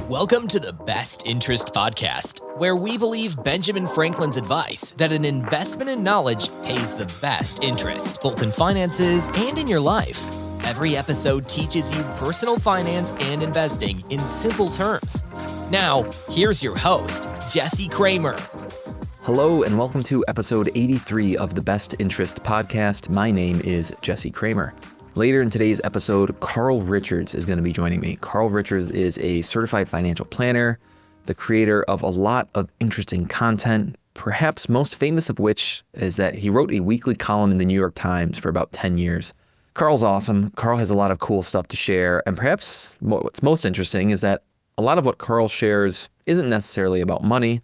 Welcome to the Best Interest Podcast, where we believe Benjamin Franklin's advice that an investment in knowledge pays the best interest, both in finances and in your life. Every episode teaches you personal finance and investing in simple terms. Now, here's your host, Jesse Kramer. Hello and welcome to episode 83 of the Best Interest Podcast. My name is Jesse Kramer. Later in today's episode, Carl Richards is going to be joining me. Carl Richards is a certified financial planner, the creator of a lot of interesting content, perhaps most famous of which is that he wrote a weekly column in the New York Times for about 10 years. Carl's awesome. Carl has a lot of cool stuff to share, and perhaps what's most interesting is that a lot of what Carl shares isn't necessarily about money.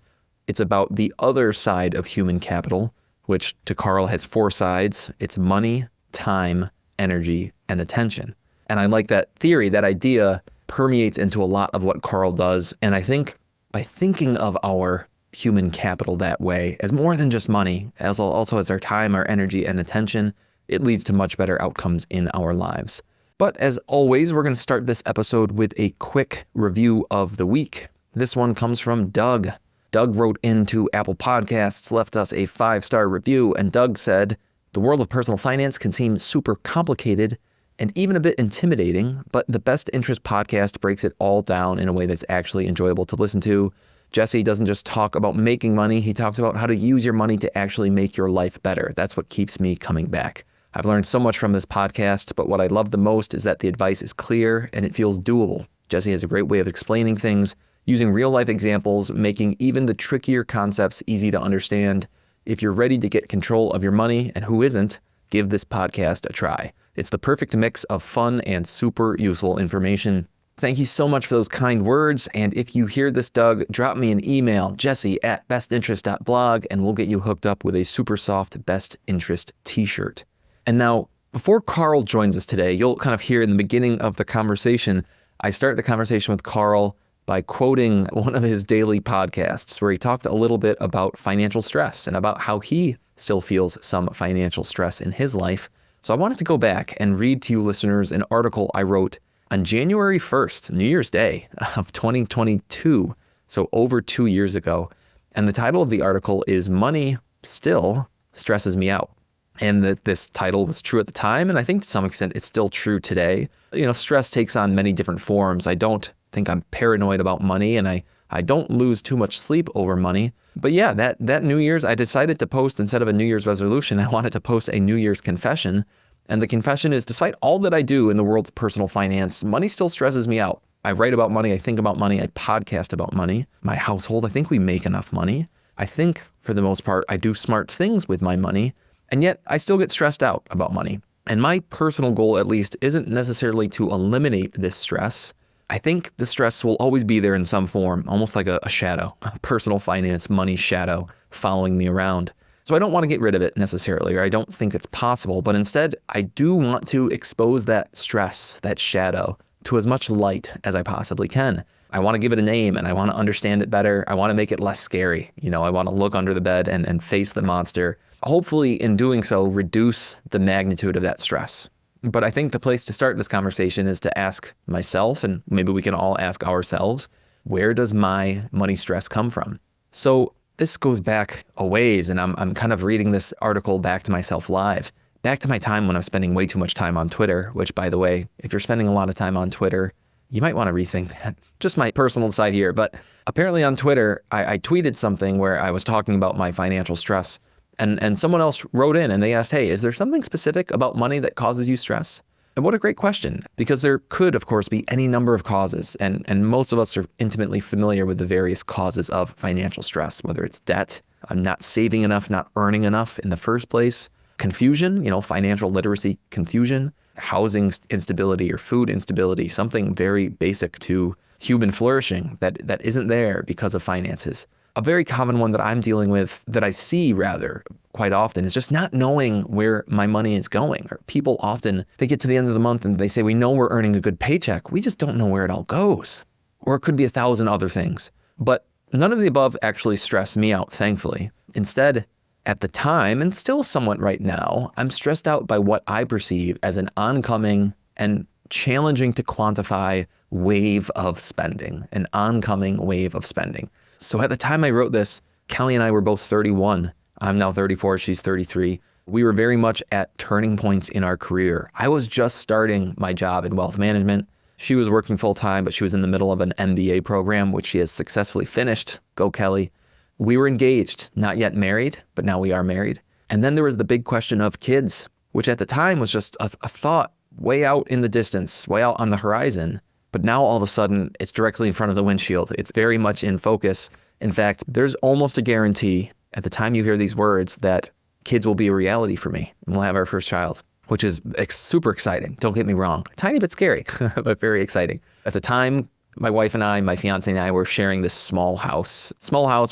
It's about the other side of human capital, which to Carl has four sides. It's money, time, energy, and attention. And I like that theory. That idea permeates into a lot of what Carl does. And I think by thinking of our human capital that way, as more than just money, as also as our time, our energy, and attention, it leads to much better outcomes in our lives. But as always, we're going to start this episode with a quick review of the week. This one comes from Doug. Doug wrote into Apple Podcasts, left us a 5-star review, and Doug said, "The world of personal finance can seem super complicated and even a bit intimidating, but the Best Interest Podcast breaks it all down in a way that's actually enjoyable to listen to. Jesse doesn't just talk about making money, he talks about how to use your money to actually make your life better. That's what keeps me coming back. I've learned so much from this podcast, but what I love the most is that the advice is clear and it feels doable. Jesse has a great way of explaining things, using real-life examples, making even the trickier concepts easy to understand. If you're ready to get control of your money, and who isn't, give this podcast a try. It's the perfect mix of fun and super useful information." Thank you so much for those kind words. And if you hear this, Doug, drop me an email, jesse@bestinterest.blog, and we'll get you hooked up with a super soft Best Interest t-shirt. And now, before Carl joins us today, you'll kind of hear in the beginning of the conversation, I start the conversation with Carl by quoting one of his daily podcasts where he talked a little bit about financial stress and about how he still feels some financial stress in his life. So I wanted to go back and read to you listeners an article I wrote on January 1st, New Year's Day of 2022, so over 2 years ago. And the title of the article is "Money Still Stresses Me Out." And this title was true at the time, and I think to some extent it's still true today. You know, stress takes on many different forms. I don't think I'm paranoid about money, and I don't lose too much sleep over money. But yeah, that New Year's, I decided to post, instead of a New Year's resolution, I wanted to post a New Year's confession. And the confession is, despite all that I do in the world of personal finance, money still stresses me out. I write about money, I think about money, I podcast about money. My household, I think we make enough money. I think, for the most part, I do smart things with my money. And yet, I still get stressed out about money. And my personal goal, at least, isn't necessarily to eliminate this stress. I think the stress will always be there in some form, almost like a shadow, a personal finance money shadow following me around. So I don't want to get rid of it necessarily, or I don't think it's possible, but instead I do want to expose that stress, that shadow, to as much light as I possibly can. I want to give it a name and I want to understand it better. I want to make it less scary. I want to look under the bed and face the monster. Hopefully in doing so, reduce the magnitude of that stress. But I think the place to start this conversation is to ask myself, and maybe we can all ask ourselves, where does my money stress come from? So this goes back a ways, and I'm kind of reading this article back to myself live, back to my time when I was spending way too much time on Twitter, which, by the way, if you're spending a lot of time on Twitter, you might want to rethink that. Just my personal side here, but apparently on Twitter, I tweeted something where I was talking about my financial stress. And someone else wrote in and they asked, "Hey, is there something specific about money that causes you stress?" And what a great question, because there could, of course, be any number of causes. And most of us are intimately familiar with the various causes of financial stress, whether it's debt, not saving enough, not earning enough in the first place, confusion, financial literacy confusion, housing instability or food instability, something very basic to human flourishing that isn't there because of finances. A very common one that I'm dealing with, that I see rather quite often, is just not knowing where my money is going. Or people often, they get to the end of the month and they say, we know we're earning a good paycheck. We just don't know where it all goes. Or it could be 1,000 other things. But none of the above actually stress me out, thankfully. Instead, at the time, and still somewhat right now, I'm stressed out by what I perceive as an oncoming and challenging to quantify wave of spending, an oncoming wave of spending. So at the time I wrote this, Kelly and I were both 31. I'm now 34, she's 33. We were very much at turning points in our career. I was just starting my job in wealth management. She was working full time, but she was in the middle of an MBA program, which she has successfully finished. Go Kelly. We were engaged, not yet married, but now we are married. And then there was the big question of kids, which at the time was just a thought way out in the distance, way out on the horizon. But now all of a sudden, it's directly in front of the windshield. It's very much in focus. In fact, there's almost a guarantee at the time you hear these words that kids will be a reality for me and we'll have our first child, which is super exciting. Don't get me wrong. A tiny bit scary, but very exciting. At the time, my wife and I, my fiance and I were sharing this small house,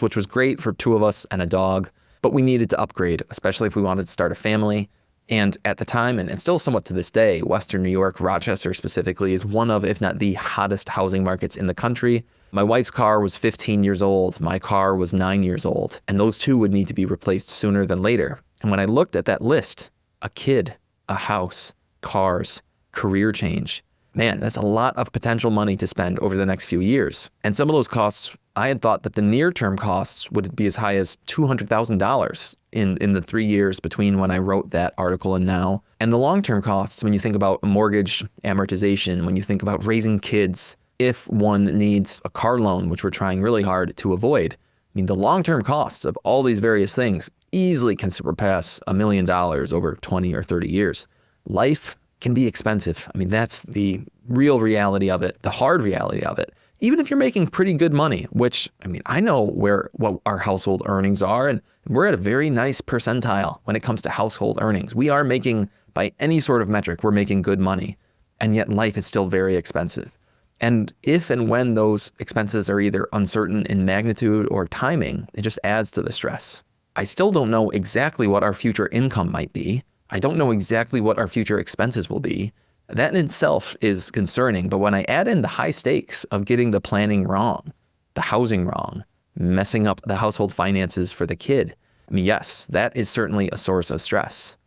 which was great for two of us and a dog, but we needed to upgrade, especially if we wanted to start a family. And at the time, and still somewhat to this day, Western New York, Rochester specifically, is one of, if not the hottest housing markets in the country. My wife's car was 15 years old. My car was 9 years old. And those two would need to be replaced sooner than later. And when I looked at that list, a kid, a house, cars, career change, man, that's a lot of potential money to spend over the next few years. And some of those costs, I had thought that the near-term costs would be as high as $200,000 in the 3 years between when I wrote that article and now. And the long-term costs, when you think about mortgage amortization, when you think about raising kids, if one needs a car loan, which we're trying really hard to avoid, I mean, the long-term costs of all these various things easily can surpass $1 million over 20 or 30 years. Life can be expensive. I mean, that's the real reality of it, the hard reality of it. Even if you're making pretty good money, which, I mean, I know what our household earnings are, and we're at a very nice percentile when it comes to household earnings. We are making, by any sort of metric, we're making good money, and yet life is still very expensive. And if and when those expenses are either uncertain in magnitude or timing, it just adds to the stress. I still don't know exactly what our future income might be. I don't know exactly what our future expenses will be. That in itself is concerning, but when I add in the high stakes of getting the planning wrong, the housing wrong, messing up the household finances for the kid, I mean, yes, that is certainly a source of stress.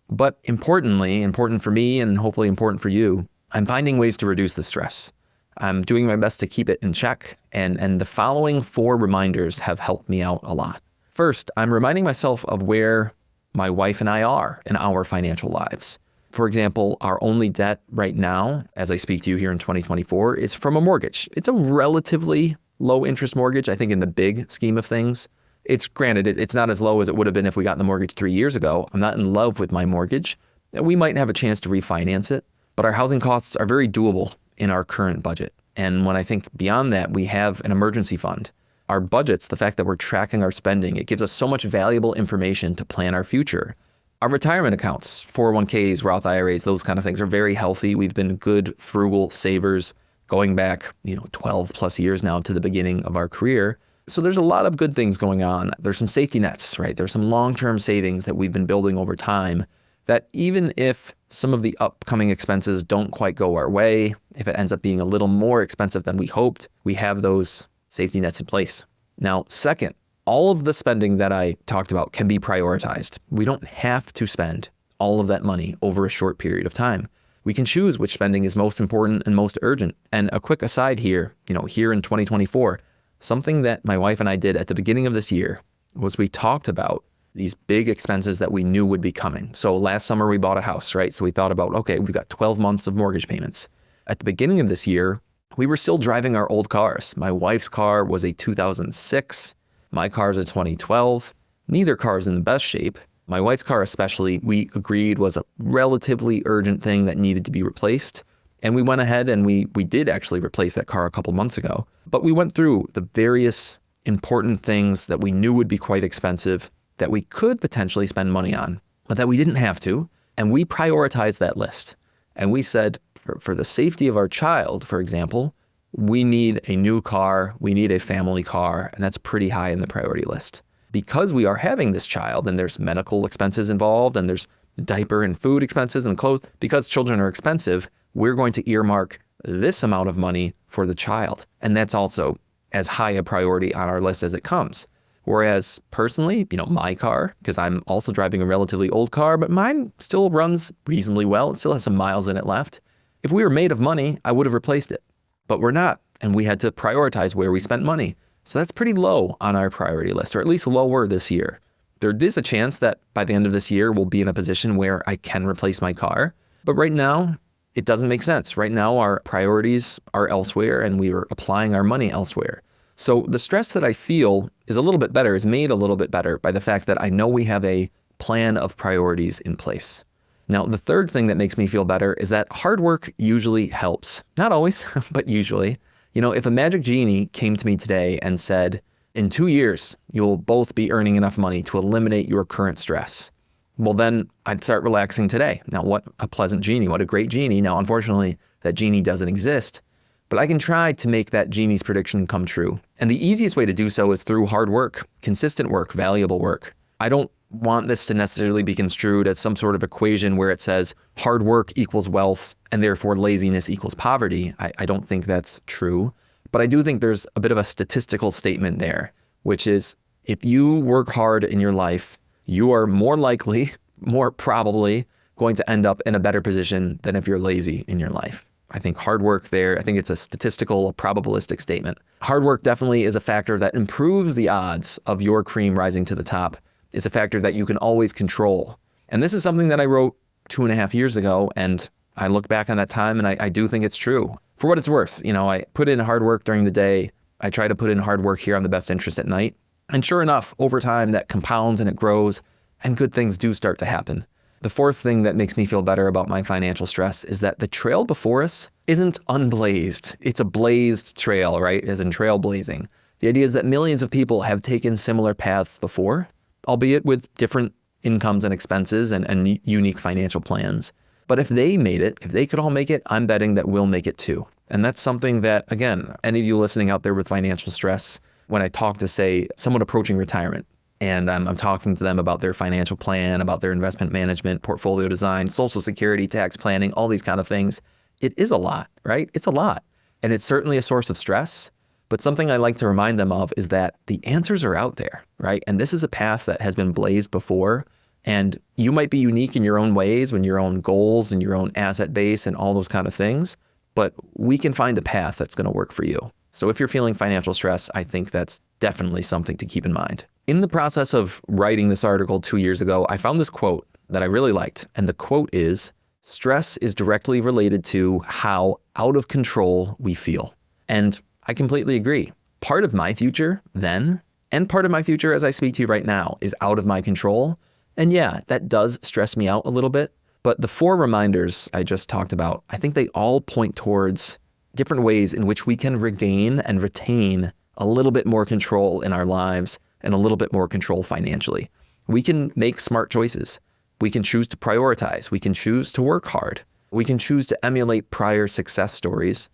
But importantly, important for me and hopefully important for you, I'm finding ways to reduce the stress. I'm doing my best to keep it in check, and the following 4 reminders have helped me out a lot. First, I'm reminding myself of where my wife and I are in our financial lives. For example, our only debt right now, as I speak to you here in 2024, is from a mortgage. It's a relatively low interest mortgage, I think in the big scheme of things. It's granted, it's not as low as it would have been if we got the mortgage 3 years ago. I'm not in love with my mortgage. We might have a chance to refinance it, but our housing costs are very doable in our current budget. And when I think beyond that, we have an emergency fund. Our budgets, the fact that we're tracking our spending, it gives us so much valuable information to plan our future. Our retirement accounts, 401ks, Roth IRAs, those kind of things are very healthy. We've been good, frugal savers going back, 12 plus years now to the beginning of our career. So there's a lot of good things going on. There's some safety nets, right? There's some long-term savings that we've been building over time that even if some of the upcoming expenses don't quite go our way, if it ends up being a little more expensive than we hoped, we have those safety nets in place. Now, second, all of the spending that I talked about can be prioritized. We don't have to spend all of that money over a short period of time. We can choose which spending is most important and most urgent. And a quick aside here, here in 2024, something that my wife and I did at the beginning of this year was we talked about these big expenses that we knew would be coming. So last summer we bought a house, right? So we thought about, okay, we've got 12 months of mortgage payments. At the beginning of this year, we were still driving our old cars. My wife's car was a 2006. My car's a 2012. Neither car is in the best shape. My wife's car especially, we agreed was a relatively urgent thing that needed to be replaced. And we went ahead and we did actually replace that car a couple months ago. But we went through the various important things that we knew would be quite expensive, that we could potentially spend money on, but that we didn't have to. And we prioritized that list. And we said, for the safety of our child, for example, we need a new car, we need a family car, and that's pretty high in the priority list. Because we are having this child, and there's medical expenses involved, and there's diaper and food expenses and clothes, because children are expensive, we're going to earmark this amount of money for the child. And that's also as high a priority on our list as it comes. Whereas personally, my car, because I'm also driving a relatively old car, but mine still runs reasonably well. It still has some miles in it left. If we were made of money, I would have replaced it. But we're not, and we had to prioritize where we spent money. So that's pretty low on our priority list, or at least lower this year. There is a chance that by the end of this year, we'll be in a position where I can replace my car. But right now, it doesn't make sense. Right now, our priorities are elsewhere, and we are applying our money elsewhere. So the stress that I feel is a little bit better, is made a little bit better by the fact that I know we have a plan of priorities in place. Now, the third thing that makes me feel better is that hard work usually helps. Not always, but usually. If a magic genie came to me today and said, in 2 years, you'll both be earning enough money to eliminate your current stress, well, then I'd start relaxing today. Now, what a pleasant genie, what a great genie. Now, unfortunately, that genie doesn't exist, but I can try to make that genie's prediction come true. And the easiest way to do so is through hard work, consistent work, valuable work. I don't want this to necessarily be construed as some sort of equation where it says hard work equals wealth and therefore laziness equals poverty. I don't think that's true, but I do think there's a bit of a statistical statement there, which is if you work hard in your life, you are more likely, more probably going to end up in a better position than if you're lazy in your life. I think hard work there, I think it's a statistical, probabilistic statement. Hard work definitely is a factor that improves the odds of your cream rising to the top. It's a factor that you can always control. And this is something that I wrote 2.5 years ago, and I look back on that time and I do think it's true. For what it's worth, I put in hard work during the day. I try to put in hard work here on The Best Interest at night. And sure enough, over time that compounds and it grows, and good things do start to happen. The fourth thing that makes me feel better about my financial stress is that the trail before us isn't unblazed. It's a blazed trail, right? As in trailblazing. The idea is that millions of people have taken similar paths before, albeit with different incomes and expenses and unique financial plans. But if they made it, if they could all make it, I'm betting that we'll make it too. And that's something that, again, any of you listening out there with financial stress, when I talk to, say, someone approaching retirement, and I'm talking to them about their financial plan, about their investment management, portfolio design, Social Security, tax planning, all these kind of things, it is a lot, right? It's a lot. And it's certainly a source of stress. But something I like to remind them of is that the answers are out there, right? And this is a path that has been blazed before. And you might be unique in your own ways, when your own goals and your own asset base and all those kind of things. But we can find a path that's going to work for you. So if you're feeling financial stress, I think that's definitely something to keep in mind. In the process of writing this article 2 years ago, I found this quote that I really liked. And the quote is, "Stress is directly related to how out of control we feel." And I completely agree. Part of my future then, and part of my future as I speak to you right now, is out of my control. And yeah, that does stress me out a little bit. But the 4 reminders I just talked about, I think they all point towards different ways in which we can regain and retain a little bit more control in our lives and a little bit more control financially. We can make smart choices. We can choose to prioritize. We can choose to work hard. We can choose to emulate prior success stories.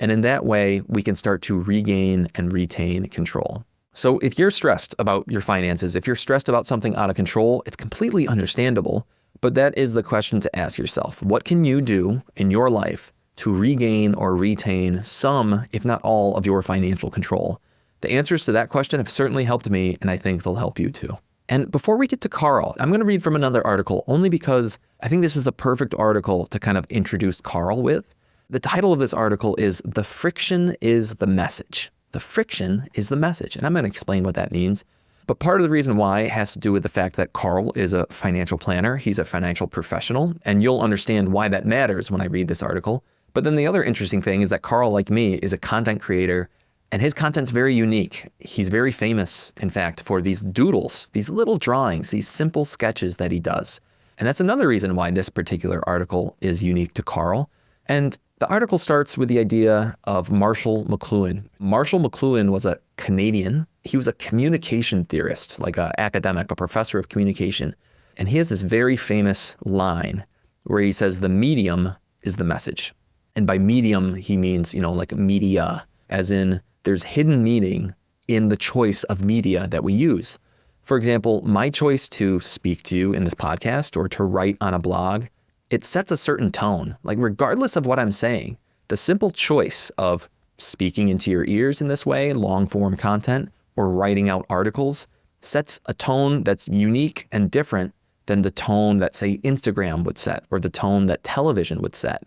And in that way, we can start to regain and retain control. So if you're stressed about your finances, if you're stressed about something out of control, it's completely understandable. But that is the question to ask yourself. What can you do in your life to regain or retain some, if not all, of your financial control? The answers to that question have certainly helped me, and I think they'll help you too. And before we get to Carl, I'm going to read from another article, only because I think this is the perfect article to kind of introduce Carl with. The title of this article is "The Friction is the Message." The friction is the message, and I'm going to explain what that means. But part of the reason why has to do with the fact that Carl is a financial planner. He's a financial professional, and you'll understand why that matters when I read this article. But then the other interesting thing is that Carl, like me, is a content creator, and his content's very unique. He's very famous, in fact, for these doodles, these little drawings, these simple sketches that he does. And that's another reason why this particular article is unique to Carl. And the article starts with the idea of Marshall McLuhan. Marshall McLuhan was a Canadian. He was a communication theorist, like an academic, a professor of communication. And he has this very famous line where he says, "The medium is the message." And by medium, he means, like media, as in there's hidden meaning in the choice of media that we use. For example, my choice to speak to you in this podcast or to write on a blog, it sets a certain tone. Like regardless of what I'm saying, the simple choice of speaking into your ears in this way, long form content, or writing out articles, sets a tone that's unique and different than the tone that, say, Instagram would set or the tone that television would set.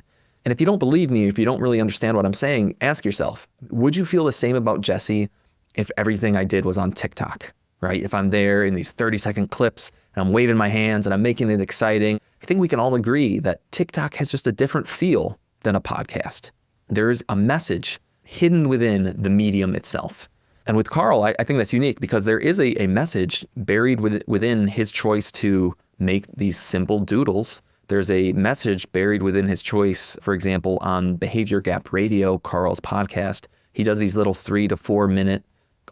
And if you don't believe me, if you don't really understand what I'm saying, ask yourself, would you feel the same about Jesse if everything I did was on TikTok, right? If I'm there in these 30-second clips and I'm waving my hands and I'm making it exciting, I think we can all agree that TikTok has just a different feel than a podcast. There's a message hidden within the medium itself. And with Carl, I think that's unique because there is a message buried within his choice to make these simple doodles. There's a message buried within his choice, for example, on Behavior Gap Radio, Carl's podcast. He does these little 3 to 4 minute,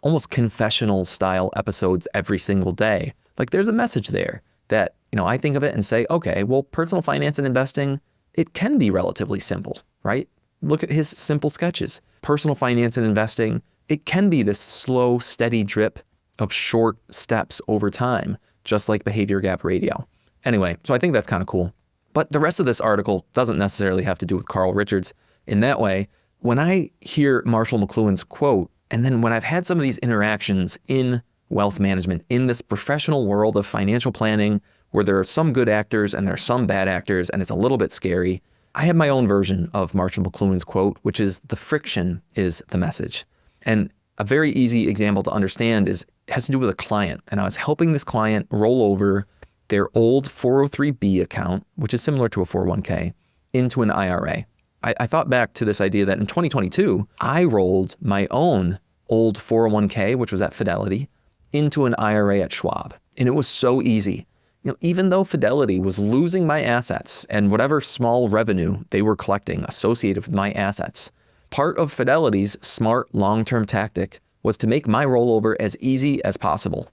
almost confessional style episodes every single day. Like there's a message there that, I think of it and say, okay, well, personal finance and investing, it can be relatively simple, right? Look at his simple sketches. Personal finance and investing, it can be this slow, steady drip of short steps over time, just like Behavior Gap Radio. Anyway, so I think that's kind of cool. But the rest of this article doesn't necessarily have to do with Carl Richards. In that way, when I hear Marshall McLuhan's quote, and then when I've had some of these interactions in wealth management, in this professional world of financial planning, where there are some good actors and there are some bad actors, and it's a little bit scary, I have my own version of Marshall McLuhan's quote, which is the friction is the message. And a very easy example to understand has to do with a client. And I was helping this client roll over their old 403B account, which is similar to a 401k, into an IRA. I thought back to this idea that in 2022, I rolled my own old 401k, which was at Fidelity, into an IRA at Schwab. And it was so easy. Even though Fidelity was losing my assets and whatever small revenue they were collecting associated with my assets, part of Fidelity's smart long-term tactic was to make my rollover as easy as possible.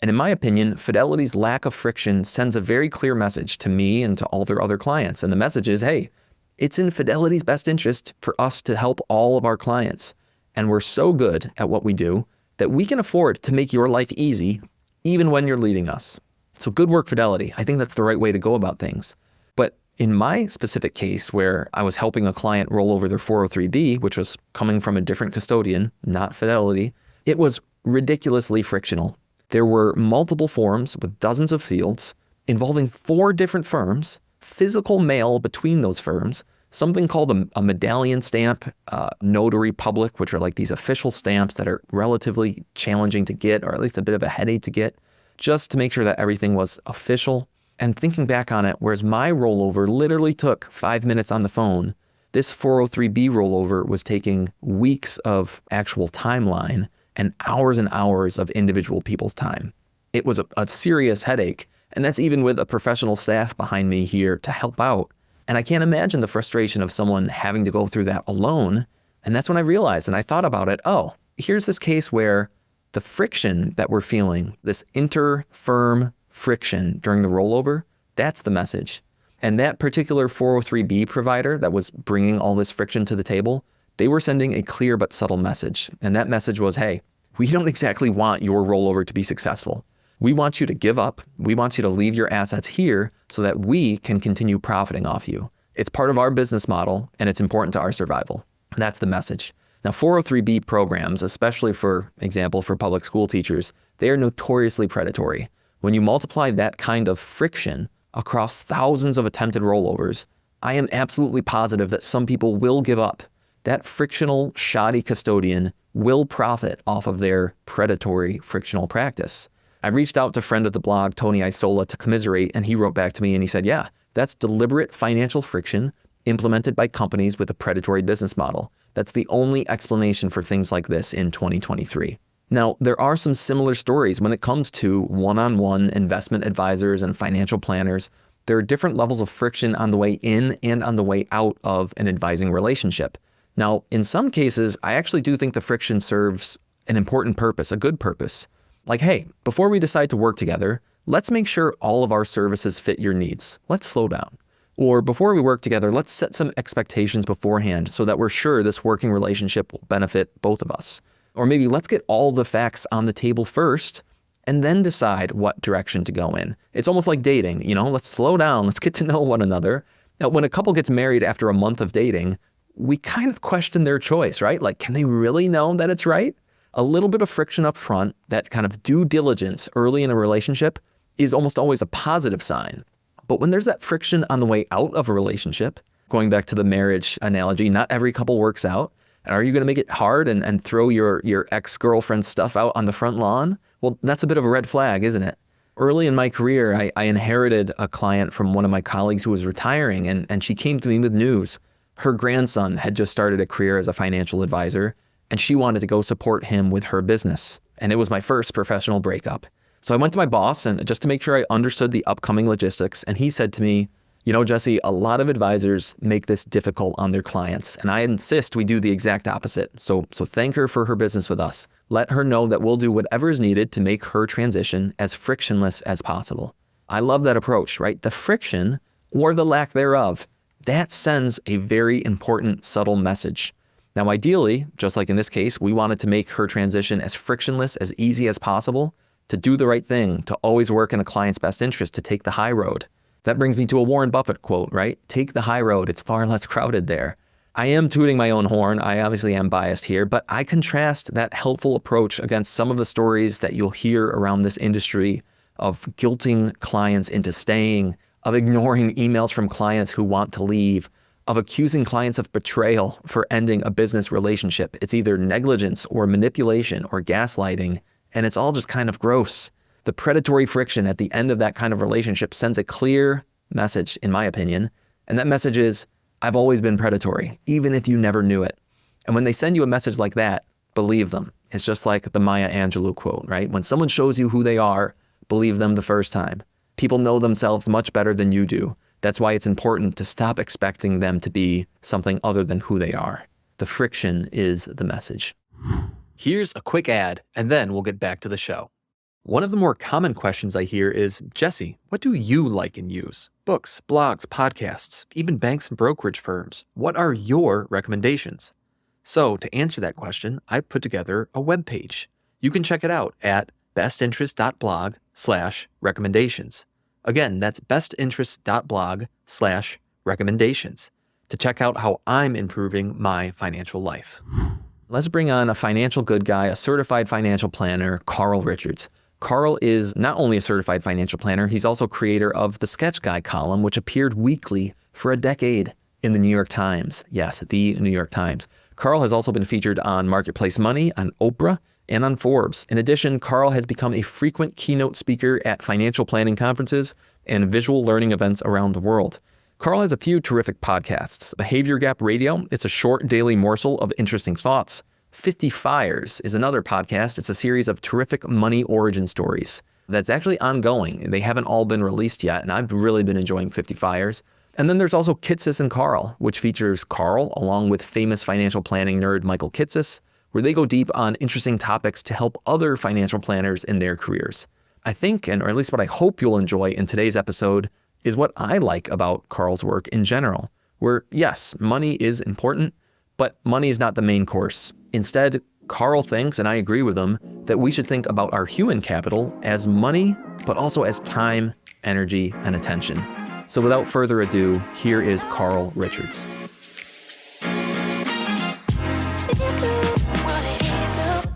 And in my opinion, Fidelity's lack of friction sends a very clear message to me and to all their other clients. And the message is, hey, it's in Fidelity's best interest for us to help all of our clients. And we're so good at what we do that we can afford to make your life easy, even when you're leaving us. So good work, Fidelity. I think that's the right way to go about things. But in my specific case, where I was helping a client roll over their 403B, which was coming from a different custodian, not Fidelity, it was ridiculously frictional. There were multiple forms with dozens of fields involving 4 different firms, physical mail between those firms, something called a medallion stamp, notary public, which are like these official stamps that are relatively challenging to get, or at least a bit of a headache to get, just to make sure that everything was official. And thinking back on it, whereas my rollover literally took 5 minutes on the phone, this 403B rollover was taking weeks of actual timeline and hours of individual people's time. It was a serious headache. And that's even with a professional staff behind me here to help out. And I can't imagine the frustration of someone having to go through that alone. And that's when I realized, and I thought about it, here's this case where the friction that we're feeling, this inter-firm friction during the rollover, that's the message. And that particular 403B provider that was bringing all this friction to the table, they were sending a clear but subtle message. And that message was, hey, we don't exactly want your rollover to be successful. We want you to give up. We want you to leave your assets here so that we can continue profiting off you. It's part of our business model and it's important to our survival. That's the message. Now, 403B programs, especially for example, for public school teachers, they are notoriously predatory. When you multiply that kind of friction across thousands of attempted rollovers, I am absolutely positive that some people will give up. That frictional, shoddy custodian will profit off of their predatory frictional practice. I reached out to friend of the blog, Tony Isola, to commiserate, and he wrote back to me and he said, yeah, that's deliberate financial friction implemented by companies with a predatory business model. That's the only explanation for things like this in 2023. Now, there are some similar stories when it comes to one-on-one investment advisors and financial planners. There are different levels of friction on the way in and on the way out of an advising relationship. Now, in some cases, I actually do think the friction serves an important purpose, a good purpose. Like, hey, before we decide to work together, let's make sure all of our services fit your needs. Let's slow down. Or before we work together, let's set some expectations beforehand so that we're sure this working relationship will benefit both of us. Or maybe let's get all the facts on the table first and then decide what direction to go in. It's almost like dating, let's slow down, let's get to know one another. Now, when a couple gets married after a month of dating, we kind of question their choice, right? Like, can they really know that it's right? A little bit of friction up front, that kind of due diligence early in a relationship, is almost always a positive sign. But when there's that friction on the way out of a relationship, Going back to the marriage analogy, not every couple works out. And are you going to make it hard and throw your ex-girlfriend's stuff out on the front lawn? Well, that's a bit of a red flag, isn't it? Early in my career, I inherited a client from one of my colleagues who was retiring, and she came to me with news. Her grandson had just started a career as a financial advisor, and she wanted to go support him with her business. And it was my first professional breakup. So I went to my boss and just to make sure I understood the upcoming logistics, and he said to me, you know, Jesse, a lot of advisors make this difficult on their clients, and I insist we do the exact opposite. So thank her for her business with us. Let her know that we'll do whatever is needed to make her transition as frictionless as possible. I love that approach, right? The friction, or the lack thereof, that sends a very important, subtle message. Now, ideally, just like in this case, we wanted to make her transition as frictionless, as easy as possible, to do the right thing, to always work in a client's best interest, to take the high road. That brings me to a Warren Buffett quote, right? Take the high road. It's far less crowded there. I am tooting my own horn. I obviously am biased here, but I contrast that helpful approach against some of the stories that you'll hear around this industry of guilting clients into staying, of ignoring emails from clients who want to leave, of accusing clients of betrayal for ending a business relationship. It's either negligence or manipulation or gaslighting, and it's all just kind of gross. The predatory friction at the end of that kind of relationship sends a clear message, in my opinion, and that message is, I've always been predatory, even if you never knew it. And when they send you a message like that, believe them. It's just like the Maya Angelou quote, right? When someone shows you who they are, believe them the first time. People know themselves much better than you do. That's why it's important to stop expecting them to be something other than who they are. The friction is the message. Here's a quick ad, and then we'll get back to the show. One of the more common questions I hear is, Jesse, what do you like and use? Books, blogs, podcasts, even banks and brokerage firms. What are your recommendations? So to answer that question, I put together a web page. You can check it out at bestinterest.blog/recommendations. Again, that's bestinterest.blog/recommendations to check out how I'm improving my financial life. Let's bring on a financial good guy, a certified financial planner, Carl Richards. Carl is not only a certified financial planner, he's also creator of the Sketch Guy column, which appeared weekly for a decade in the New York Times. Yes, the New York Times. Carl has also been featured on Marketplace Money, on Oprah, and on Forbes. In addition, Carl has become a frequent keynote speaker at financial planning conferences and visual learning events around the world. Carl has a few terrific podcasts. Behavior Gap Radio, it's a short daily morsel of interesting thoughts. 50 Fires is another podcast. It's a series of terrific money origin stories that's actually ongoing. They haven't all been released yet, and I've really been enjoying 50 Fires. And then there's also Kitsis and Carl, which features Carl along with famous financial planning nerd Michael Kitsis, where they go deep on interesting topics to help other financial planners in their careers. I think, or at least what I hope you'll enjoy in today's episode, is what I like about Carl's work in general, where yes, money is important, but money is not the main course. Instead, Carl thinks, and I agree with him, that we should think about our human capital as money, but also as time, energy, and attention. So without further ado, here is Carl Richards.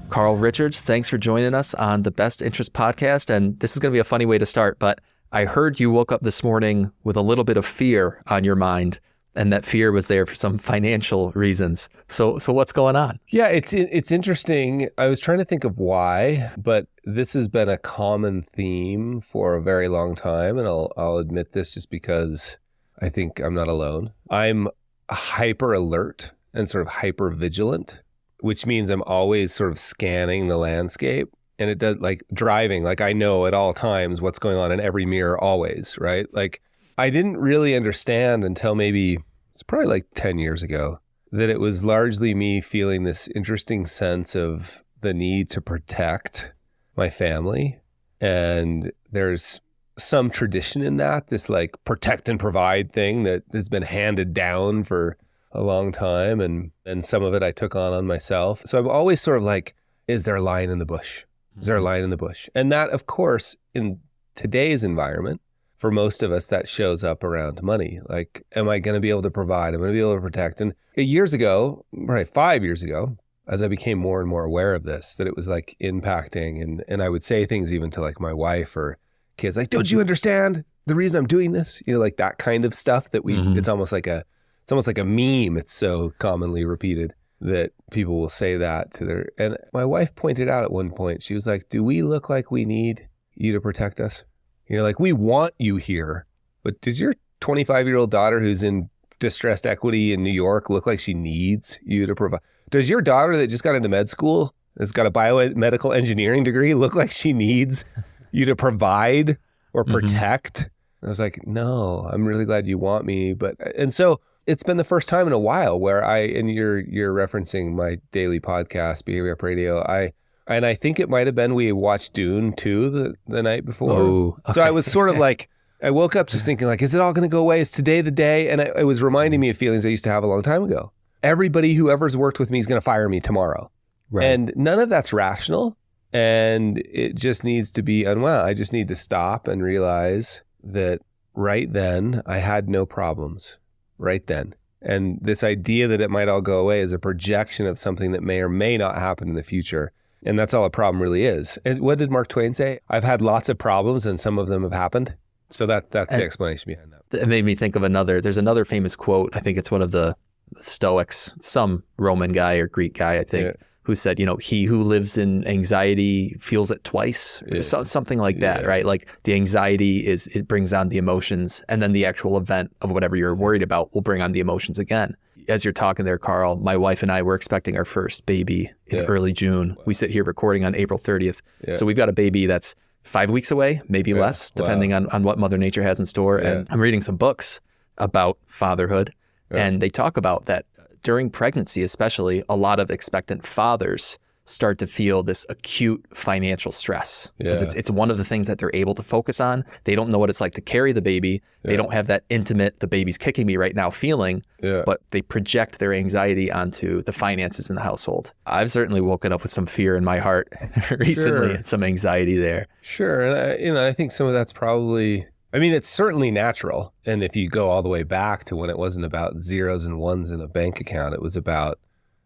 Carl Richards, thanks for joining us on the Best Interest Podcast. And this is going to be a funny way to start, but I heard you woke up this morning with a little bit of fear on your mind, and that fear was there for some financial reasons. So what's going on? Yeah, it's interesting. I was trying to think of why, but this has been a common theme for a very long time, and I'll admit this just because I think I'm not alone. I'm hyper alert and sort of hyper vigilant, which means I'm always sort of scanning the landscape. And it does, like driving, like I know at all times what's going on in every mirror always, right? Like I didn't really understand until maybe it's probably like 10 years ago that it was largely me feeling this interesting sense of the need to protect my family. And there's some tradition in that, this like protect and provide thing that has been handed down for a long time. And some of it I took on myself. So I'm always sort of like, is there a lion in the bush? Is there a lion in the bush? And that, of course, in today's environment, for most of us, that shows up around money. Like, am I going to be able to provide? Am I going to be able to protect? And years ago, right, 5 years ago, as I became more and more aware of this, that it was like impacting, and I would say things even to like my wife or kids, like, don't you understand the reason I'm doing this? You know, like that kind of stuff that it's almost like a it's almost like a meme. It's so commonly repeated that people will say that to their, and my wife pointed out at one point, she was like, do we look like we need you to protect us? Like, we want you here, but does your 25-year-old daughter who's in distressed equity in New York look like she needs you to provide? Does your daughter that just got into med school, has got a biomedical engineering degree, look like she needs you to provide or protect? I was like, no, I'm really glad you want me. And so it's been the first time in a while where and you're referencing my daily podcast, Behavior Up Radio. I think it might have been we watched Dune 2 the night before. Oh, okay. So I was sort of like, I woke up just thinking like, is it all going to go away? Is today the day? And it was reminding me of feelings I used to have a long time ago. Everybody who ever's worked with me is going to fire me tomorrow. Right. And none of that's rational. And it just needs to be unwound. I just need to stop and realize that right then I had no problems. Right then. And this idea that it might all go away is a projection of something that may or may not happen in the future. And that's all a problem really is. And what did Mark Twain say? I've had lots of problems and some of them have happened. So that's the explanation behind that. It made me think of there's another famous quote. I think it's one of the Stoics, some Roman guy or Greek guy, I think, who said, he who lives in anxiety feels it twice, something like that, right? Like the anxiety it brings on the emotions, and then the actual event of whatever you're worried about will bring on the emotions again. As you're talking there, Carl, my wife and I were expecting our first baby in early June. Wow. We sit here recording on April 30th. Yeah. So we've got a baby that's 5 weeks away, maybe less, depending on what Mother Nature has in store. Yeah. And I'm reading some books about fatherhood, and they talk about that during pregnancy, especially, a lot of expectant fathers start to feel this acute financial stress because it's one of the things that they're able to focus on. They don't know what it's like to carry the baby. They don't have that intimate, the baby's kicking me right now feeling, but they project their anxiety onto the finances in the household. I've certainly woken up with some fear in my heart recently and some anxiety there. Sure. And I think some of that's probably, it's certainly natural. And if you go all the way back to when it wasn't about zeros and ones in a bank account, it was about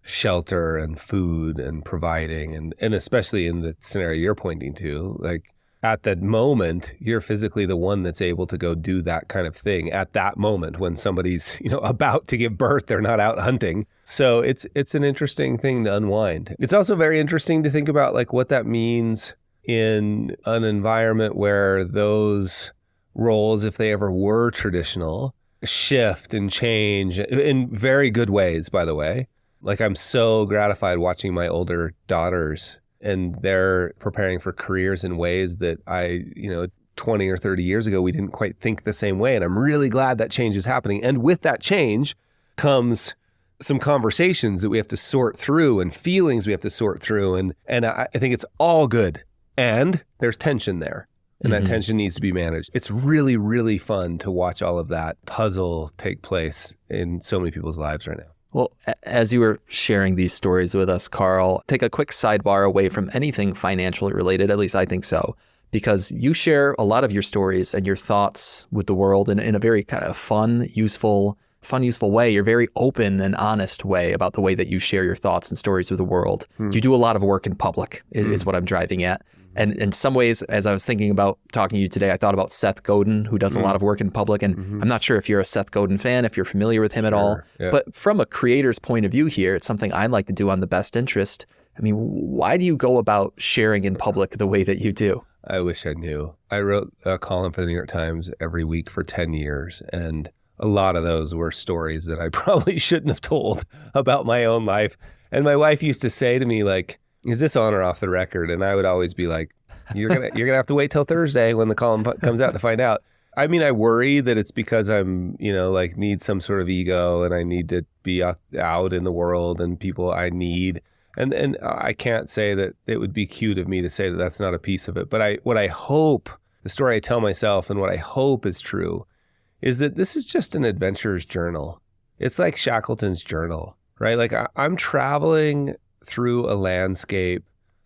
shelter and food and providing. And especially in the scenario you're pointing to, like at that moment, you're physically the one that's able to go do that kind of thing at that moment when somebody's, about to give birth, they're not out hunting. So it's an interesting thing to unwind. It's also very interesting to think about like what that means in an environment where those roles, if they ever were traditional, shift and change in very good ways, by the way. Like I'm so gratified watching my older daughters and they're preparing for careers in ways that 20 or 30 years ago, we didn't quite think the same way. And I'm really glad that change is happening. And with that change comes some conversations that we have to sort through and feelings we have to sort through. And I think it's all good. And there's tension there. And that tension needs to be managed. It's really, really fun to watch all of that puzzle take place in so many people's lives right now. Well, as you were sharing these stories with us, Carl, take a quick sidebar away from anything financially related, at least I think so, because you share a lot of your stories and your thoughts with the world in a very kind of fun, useful way. You're very open and honest way about the way that you share your thoughts and stories with the world. You do a lot of work in public is what I'm driving at. And in some ways, as I was thinking about talking to you today, I thought about Seth Godin, who does a lot of work in public. And I'm not sure if you're a Seth Godin fan, if you're familiar with him at all. Yeah. But from a creator's point of view here, it's something I'd like to do on The Best Interest. Why do you go about sharing in public the way that you do? I wish I knew. I wrote a column for the New York Times every week for 10 years. And a lot of those were stories that I probably shouldn't have told about my own life. And my wife used to say to me, like, is this on or off the record? And I would always be like, you're gonna have to wait till Thursday when the column comes out to find out. I worry that it's because I'm, need some sort of ego and I need to be out in the world and people I need. And I can't say that it would be cute of me to say that that's not a piece of it. But what I hope, the story I tell myself and what I hope is true, is that this is just an adventurer's journal. It's like Shackleton's journal, right? Like I'm traveling through a landscape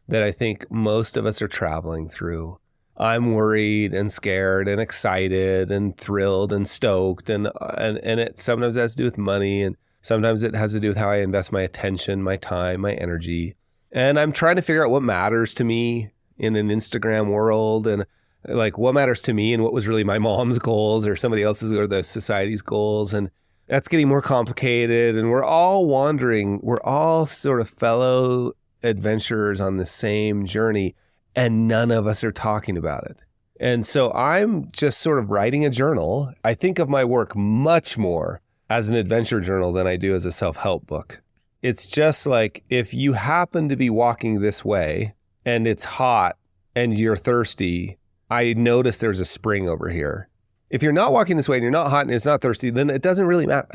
that I think most of us are traveling through. I'm worried and scared and excited and thrilled and stoked and it sometimes has to do with money and sometimes it has to do with how I invest my attention, my time, my energy. And I'm trying to figure out what matters to me in an Instagram world and like what matters to me and what was really my mom's goals or somebody else's or the society's goals. And That's getting more complicated, and we're all wandering. We're all sort of fellow adventurers on the same journey, and none of us are talking about it. And so I'm just sort of writing a journal. I think of my work much more as an adventure journal than I do as a self-help book. It's just like if you happen to be walking this way and it's hot and you're thirsty, I notice there's a spring over here. If you're not walking this way and you're not hot and it's not thirsty, then it doesn't really matter.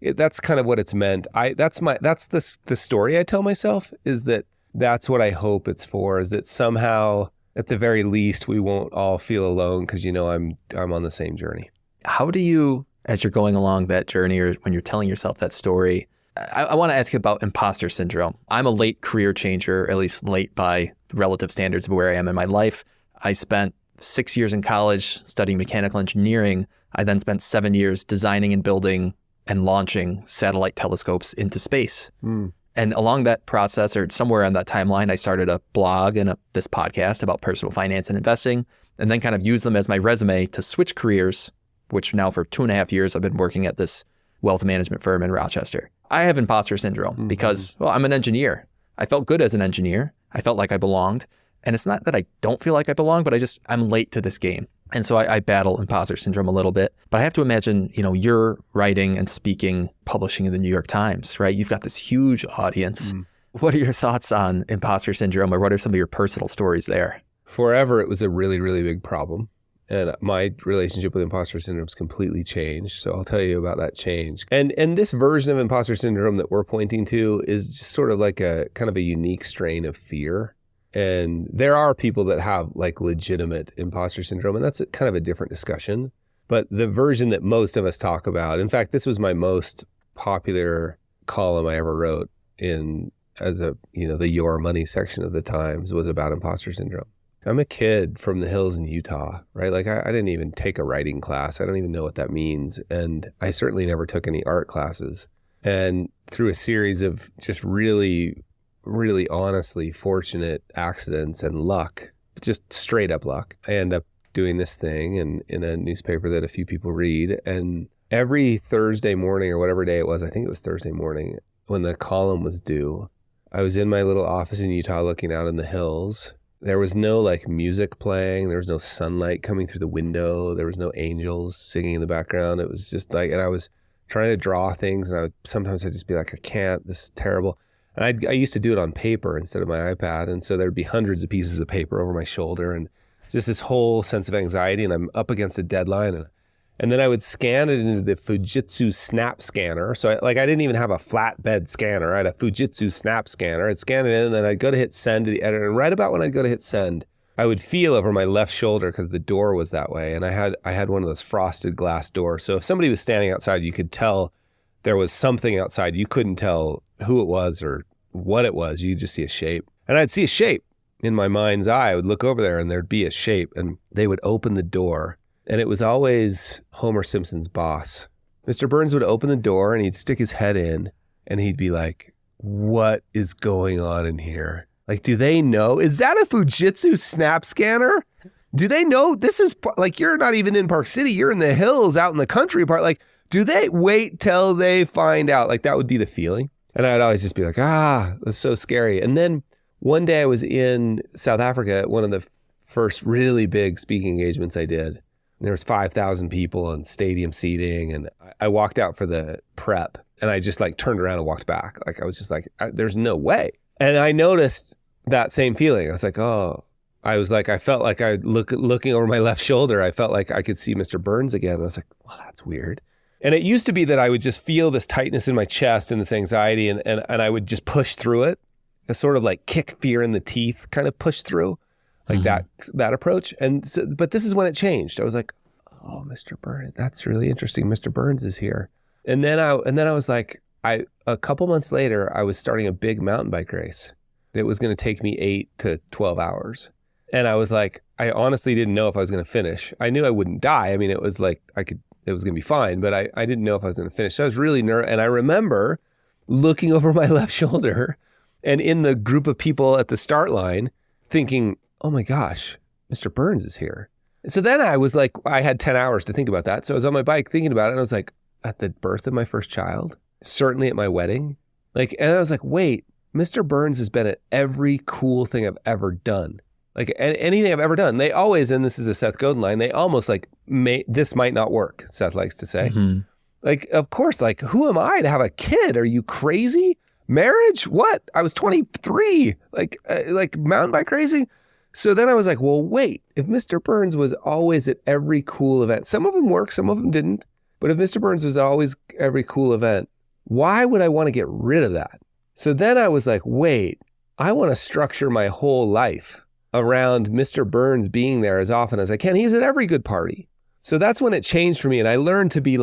That's kind of what it's meant. That's the story I tell myself, is that's what I hope it's for, is that somehow at the very least we won't all feel alone because I'm on the same journey. How do you, as you're going along that journey or when you're telling yourself that story, I want to ask you about imposter syndrome. I'm a late career changer, at least late by relative standards of where I am in my life. I spent 6 years in college studying mechanical engineering. I then spent 7 years designing and building and launching satellite telescopes into space. And along that process, or somewhere on that timeline, I started a blog and this podcast about personal finance and investing, and then kind of used them as my resume to switch careers, which now for 2.5 years, I've been working at this wealth management firm in Rochester. I have imposter syndrome because, well, I'm an engineer. I felt good as an engineer. I felt like I belonged. And it's not that I don't feel like I belong, but I'm late to this game. And so I battle imposter syndrome a little bit. But I have to imagine, you're writing and speaking, publishing in the New York Times, right? You've got this huge audience. What are your thoughts on imposter syndrome, or what are some of your personal stories there? Forever, it was a really, really big problem. And my relationship with imposter syndrome has completely changed. So I'll tell you about that change. And this version of imposter syndrome that we're pointing to is just sort of like a kind of a unique strain of fear. And there are people that have like legitimate imposter syndrome, and that's kind of a different discussion. But the version that most of us talk about, in fact, this was my most popular column I ever wrote the Your Money section of the Times, was about imposter syndrome. I'm a kid from the hills in Utah, right? Like I didn't even take a writing class. I don't even know what that means. And I certainly never took any art classes. And through a series of just really, really honestly fortunate accidents and luck, just straight up luck, I end up doing this thing in a newspaper that a few people read. And every Thursday morning, or whatever day it was, I think it was Thursday morning, when the column was due, I was in my little office in Utah looking out in the hills. There was no like music playing. There was no sunlight coming through the window. There was no angels singing in the background. It was just like, and I was trying to draw things, and sometimes I'd just be like, I can't, this is terrible. And I used to do it on paper instead of my iPad. And so there'd be hundreds of pieces of paper over my shoulder, and just this whole sense of anxiety, and I'm up against a deadline. And then I would scan it into the Fujitsu Snap Scanner. So I didn't even have a flatbed scanner. I had a Fujitsu Snap Scanner. I'd scan it in, and then I'd go to hit send to the editor. And right about when I'd go to hit send, I would feel over my left shoulder because the door was that way. And I had one of those frosted glass doors. So if somebody was standing outside, you could tell there was something outside. You couldn't tell who it was or what it was. You could just see a shape. And I'd see a shape in my mind's eye. I would look over there, and there'd be a shape, and they would open the door. And it was always Homer Simpson's boss. Mr. Burns would open the door, and he'd stick his head in, and he'd be like, what is going on in here? Like, do they know? Is that a Fujitsu Snap Scanner? Do they know this is, like, you're not even in Park City. You're in the hills out in the country part. Like, do they wait till they find out? Like, that would be the feeling. And I'd always just be like, that's so scary. And then one day I was in South Africa at one of the first really big speaking engagements I did. There was 5,000 people and stadium seating, and I walked out for the prep, and I just like turned around and walked back. Like I was just like, there's no way. And I noticed that same feeling. I was like, I felt like looking over my left shoulder, I felt like I could see Mr. Burns again. And I was like, well, that's weird. And it used to be that I would just feel this tightness in my chest and this anxiety, and I would just push through it, a sort of like kick fear in the teeth kind of push through. Like that approach. And so, but this is when it changed. I was like, oh, Mr. Burns, that's really interesting. Mr. Burns is here. And then I was like, a couple months later, I was starting a big mountain bike race. It was going to take me 8 to 12 hours. And I was like, I honestly didn't know if I was going to finish. I knew I wouldn't die. I mean, it was like, it was going to be fine, but I didn't know if I was going to finish. So I was really nervous. And I remember looking over my left shoulder and in the group of people at the start line thinking, oh my gosh, Mr. Burns is here. And so then I was like, I had 10 hours to think about that. So I was on my bike thinking about it, and I was like, at the birth of my first child, certainly at my wedding. And I was like, wait, Mr. Burns has been at every cool thing I've ever done. Anything I've ever done. They always, and this is a Seth Godin line, they almost this might not work, Seth likes to say. Of course, who am I to have a kid? Are you crazy? Marriage? What? I was 23. Mountain bike crazy? So then I was like, well, wait, if Mr. Burns was always at every cool event, some of them worked, some of them didn't, but if Mr. Burns was always every cool event, why would I want to get rid of that? So then I was like, wait, I want to structure my whole life around Mr. Burns being there as often as I can. He's at every good party. So that's when it changed for me. And I learned to be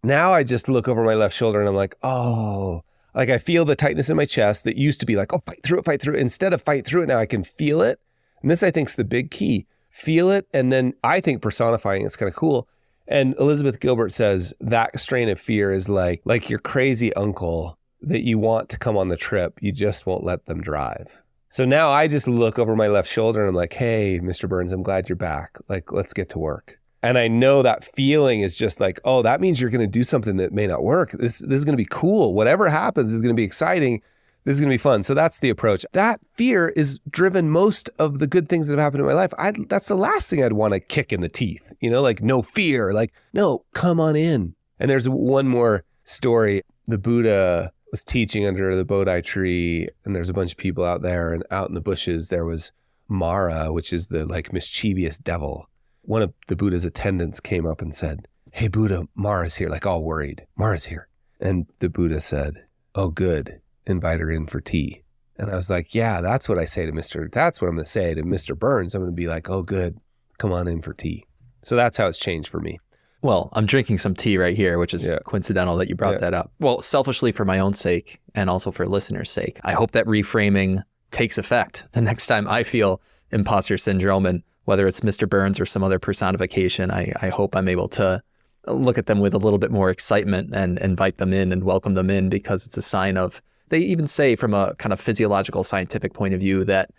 now I just look over my left shoulder and I'm like, oh, I feel the tightness in my chest that used to be oh, fight through it. Instead of fight through it, now I can feel it. And this, I think, is the big key. Feel it, and then I think personifying it's kind of cool. And Elizabeth Gilbert says that strain of fear is like your crazy uncle that you want to come on the trip, you just won't let them drive. So now I just look over my left shoulder and I'm like, hey, Mr. Burns, I'm glad you're back. Let's get to work. And I know that feeling is just oh, that means you're going to do something that may not work. This is going to be cool. Whatever happens is going to be exciting. This is going to be fun. So that's the approach. That fear is driven most of the good things that have happened in my life. That's the last thing I'd want to kick in the teeth, no fear, no, come on in. And there's one more story. The Buddha was teaching under the Bodhi tree, and there's a bunch of people out there, and out in the bushes, there was Mara, which is the mischievous devil. One of the Buddha's attendants came up and said, hey, Buddha, Mara's here, all worried. Mara's here. And the Buddha said, oh, good. Invite her in for tea. And I was like, yeah, that's what I say to that's what I'm going to say to Mr. Burns. I'm going to be like, oh, good. Come on in for tea. So that's how it's changed for me. Well, I'm drinking some tea right here, which is coincidental that you brought that up. Well, selfishly for my own sake and also for listeners' sake, I hope that reframing takes effect the next time I feel imposter syndrome. And whether it's Mr. Burns or some other personification, I hope I'm able to look at them with a little bit more excitement and invite them in and welcome them in, because it's a sign of, they even say from a kind of physiological scientific point of view that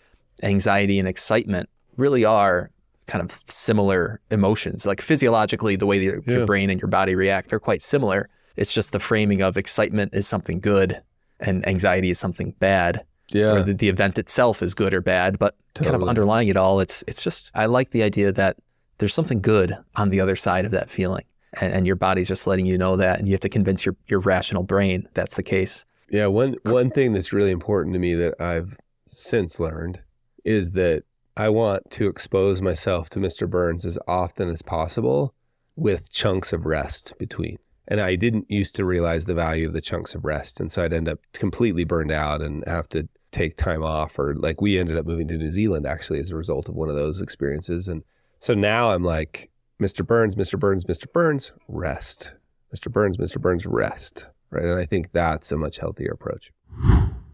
anxiety and excitement really are kind of similar emotions. Physiologically, the way your brain and your body react, they're quite similar. It's just the framing of excitement is something good and anxiety is something bad. Yeah. Or the event itself is good or bad, but kind of underlying it all, it's just, I like the idea that there's something good on the other side of that feeling. And your body's just letting you know that, and you have to convince your rational brain that's the case. Yeah, one thing that's really important to me that I've since learned is that I want to expose myself to Mr. Burns as often as possible with chunks of rest between. And I didn't used to realize the value of the chunks of rest. And so I'd end up completely burned out and have to take time off, or we ended up moving to New Zealand actually as a result of one of those experiences. And so now I'm like, Mr. Burns, Mr. Burns, Mr. Burns, rest. Mr. Burns, rest. Right. And I think that's a much healthier approach.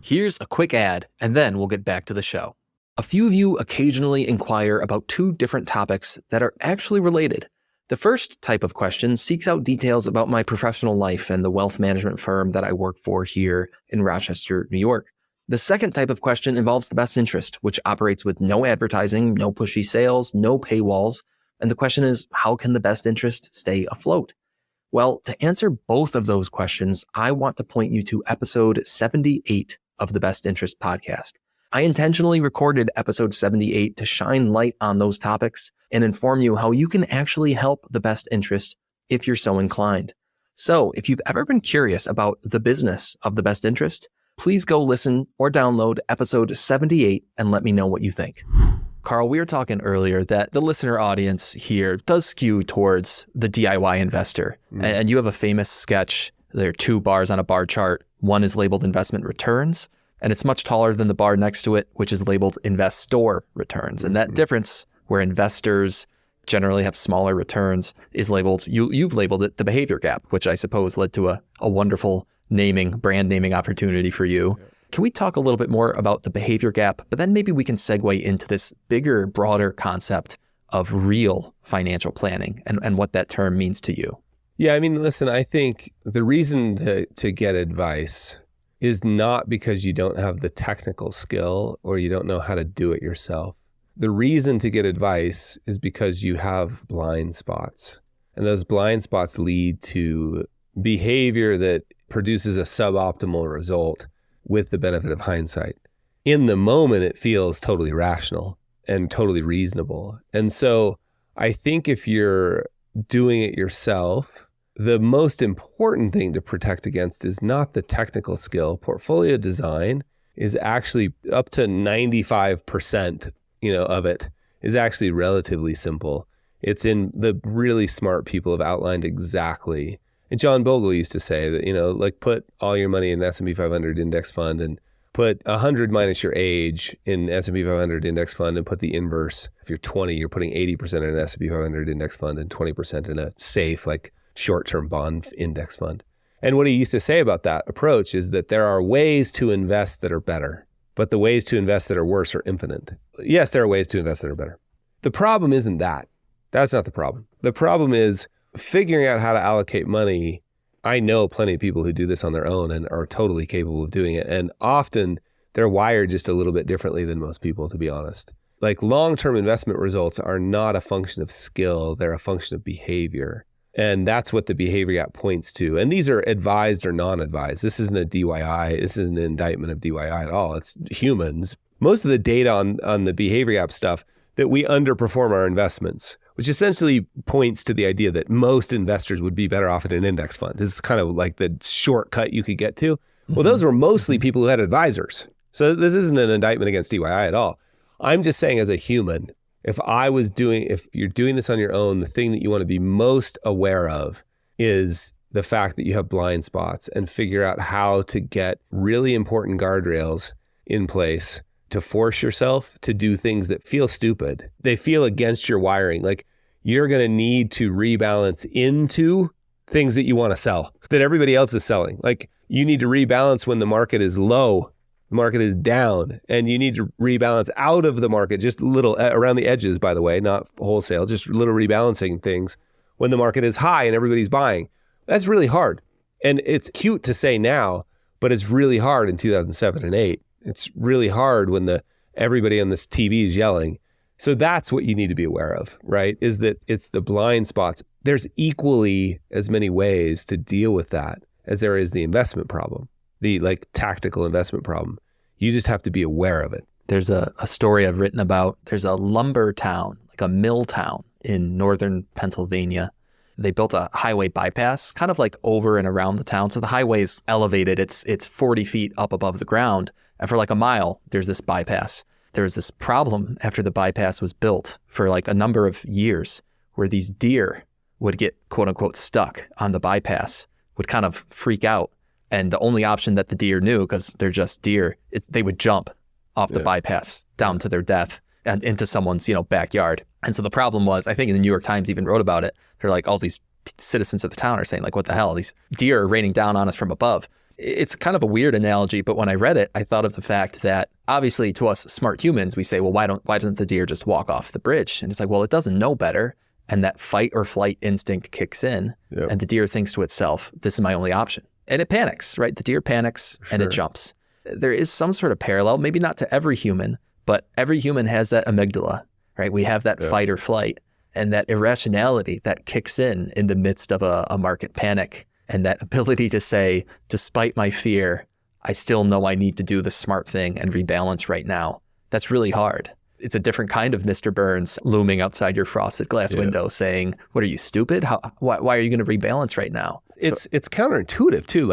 Here's a quick ad, and then we'll get back to the show. A few of you occasionally inquire about two different topics that are actually related. The first type of question seeks out details about my professional life and the wealth management firm that I work for here in Rochester, New York. The second type of question involves the best interest, which operates with no advertising, no pushy sales, no paywalls. And the question is, how can the best interest stay afloat? Well, to answer both of those questions, I want to point you to episode 78 of the Best Interest podcast. I intentionally recorded episode 78 to shine light on those topics and inform you how you can actually help the best interest if you're so inclined. So if you've ever been curious about the business of the best interest, please go listen or download episode 78 and let me know what you think. Carl, we were talking earlier that the listener audience here does skew towards the DIY investor. And you have a famous sketch. There are two bars on a bar chart. One is labeled investment returns, and it's much taller than the bar next to it, which is labeled investor returns. And that difference, where investors generally have smaller returns, is labeled, you've labeled it the behavior gap, which I suppose led to a wonderful brand naming opportunity for you. Can we talk a little bit more about the behavior gap, but then maybe we can segue into this bigger, broader concept of real financial planning and what that term means to you? Yeah, I mean, listen, I think the reason to get advice is not because you don't have the technical skill or you don't know how to do it yourself. The reason to get advice is because you have blind spots. And those blind spots lead to behavior that produces a suboptimal result with the benefit of hindsight. In the moment, it feels totally rational and totally reasonable. And so I think if you're doing it yourself, the most important thing to protect against is not the technical skill. Portfolio design is actually up to 95%, of it is actually relatively simple. It's in the really smart people have outlined exactly. And John Bogle used to say that, put all your money in an S&P 500 index fund and put 100 minus your age in S&P 500 index fund and put the inverse. If you're 20, you're putting 80% in an S&P 500 index fund and 20% in a safe, short-term bond index fund. And what he used to say about that approach is that there are ways to invest that are better, but the ways to invest that are worse are infinite. Yes, there are ways to invest that are better. The problem isn't that. That's not the problem. The problem is figuring out how to allocate money. I know plenty of people who do this on their own and are totally capable of doing it. And often they're wired just a little bit differently than most people, to be honest. Long-term investment results are not a function of skill. They're a function of behavior. And that's what the behavior gap points to. And these are advised or non-advised. This isn't a DIY. This isn't an indictment of DIY at all. It's humans. Most of the data on the behavior gap stuff that we underperform our investments, which essentially points to the idea that most investors would be better off in an index fund. This is kind of like the shortcut you could get to. Well, those were mostly people who had advisors. So this isn't an indictment against DIY at all. I'm just saying as a human, if you're doing this on your own, the thing that you want to be most aware of is the fact that you have blind spots and figure out how to get really important guardrails in place to force yourself to do things that feel stupid. They feel against your wiring. You're going to need to rebalance into things that you want to sell, that everybody else is selling. You need to rebalance when the market is low, the market is down, and you need to rebalance out of the market, just a little around the edges, by the way, not wholesale, just little rebalancing things when the market is high and everybody's buying. That's really hard. And it's cute to say now, but it's really hard in 2007 and 8. It's really hard when everybody on this TV is yelling. So that's what you need to be aware of, right? Is that it's the blind spots. There's equally as many ways to deal with that as there is the investment problem, the tactical investment problem. You just have to be aware of it. There's a story I've written about. There's a lumber town, a mill town in northern Pennsylvania. They built a highway bypass kind of over and around the town. So the highway's elevated. It's 40 feet up above the ground. And for a mile, there's this bypass. There was this problem after the bypass was built for a number of years where these deer would get quote unquote stuck on the bypass, would kind of freak out. And the only option that the deer knew, because they're just deer, is they would jump off the bypass down to their death and into someone's, backyard. And so the problem was, I think the New York Times even wrote about it. They're all these citizens of the town are saying what the hell, these deer are raining down on us from above. It's kind of a weird analogy, but when I read it, I thought of the fact that obviously to us smart humans, we say, well, why doesn't the deer just walk off the bridge? And it's well, it doesn't know better. And that fight or flight instinct kicks in and the deer thinks to itself, this is my only option. And it panics, right? The deer panics and it jumps. There is some sort of parallel, maybe not to every human, but every human has that amygdala, right? We have that fight or flight and that irrationality that kicks in the midst of a market panic. And that ability to say, despite my fear, I still know I need to do the smart thing and rebalance right now. That's really hard. It's a different kind of Mr. Burns looming outside your frosted glass window saying, what are you, stupid? Why are you going to rebalance right now? It's counterintuitive too.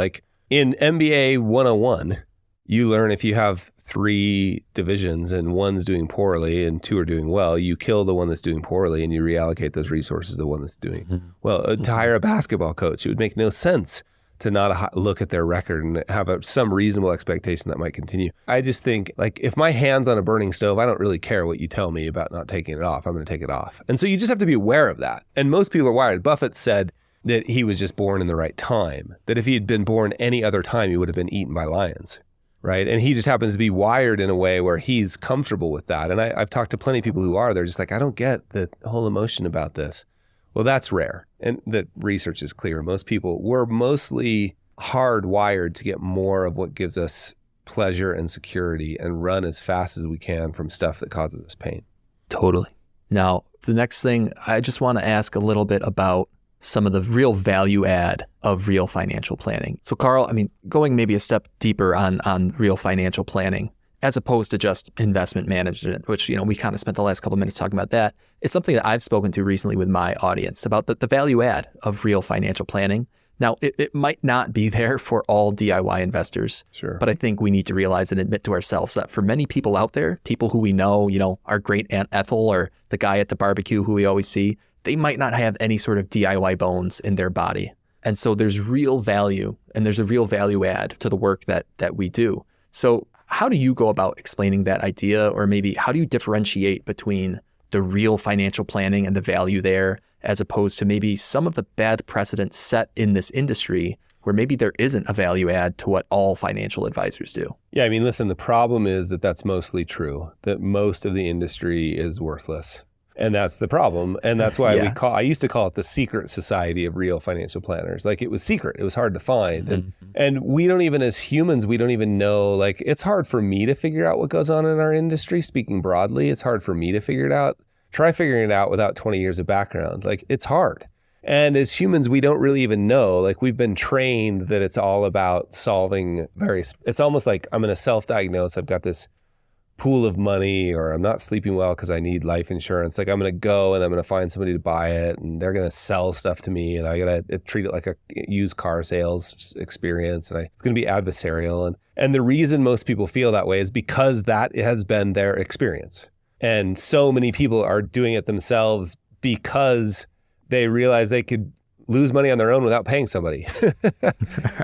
In MBA 101, you learn if you have 3 divisions and one's doing poorly and 2 are doing well, you kill the one that's doing poorly and you reallocate those resources to the one that's doing well. To hire a basketball coach, it would make no sense to not look at their record and have some reasonable expectation that might continue. I just think if my hand's on a burning stove, I don't really care what you tell me about not taking it off. I'm going to take it off. And so you just have to be aware of that. And most people are wired. Buffett said that he was just born in the right time, that if he had been born any other time, he would have been eaten by lions. Right. And he just happens to be wired in a way where he's comfortable with that. And I've talked to plenty of people who are, they're just I don't get the whole emotion about this. Well, that's rare. And the research is clear. Most people, we're mostly hardwired to get more of what gives us pleasure and security and run as fast as we can from stuff that causes us pain. Totally. Now, the next thing, I just want to ask a little bit about some of the real value add of real financial planning. So Carl, I mean, going maybe a step deeper on real financial planning, as opposed to just investment management, which, we kind of spent the last couple of minutes talking about that. It's something that I've spoken to recently with my audience about the value add of real financial planning. Now, it might not be there for all DIY investors, Sure. But I think we need to realize and admit to ourselves that for many people out there, people who we know, our great Aunt Ethel or the guy at the barbecue who we always see, they might not have any sort of DIY bones in their body. And so there's real value and there's a real value add to the work that we do. So how do you go about explaining that idea, or maybe how do you differentiate between the real financial planning and the value there, as opposed to maybe some of the bad precedents set in this industry where maybe there isn't a value add to what all financial advisors do? Yeah, I mean, listen, the problem is that that's mostly true, that most of the industry is worthless. And that's the problem. And that's why I used to call it the secret society of real financial planners. Like, it was secret. It was hard to find. And we don't even, as humans, we don't even know, like, it's hard for me to figure out what goes on in our industry. Speaking broadly, it's hard for me to figure it out. Try figuring it out without 20 years of background. Like, it's hard. And as humans, we don't really even know. Like, we've been trained that it's all about solving it's almost like I'm going to self-diagnose. I've got this pool of money, or I'm not sleeping well because I need life insurance. Like, I'm going to go and I'm going to find somebody to buy it, and they're going to sell stuff to me, and I got to treat it like a used car sales experience. And it's going to be adversarial. And the reason most people feel that way is because that has been their experience. And so many people are doing it themselves because they realize they could lose money on their own without paying somebody.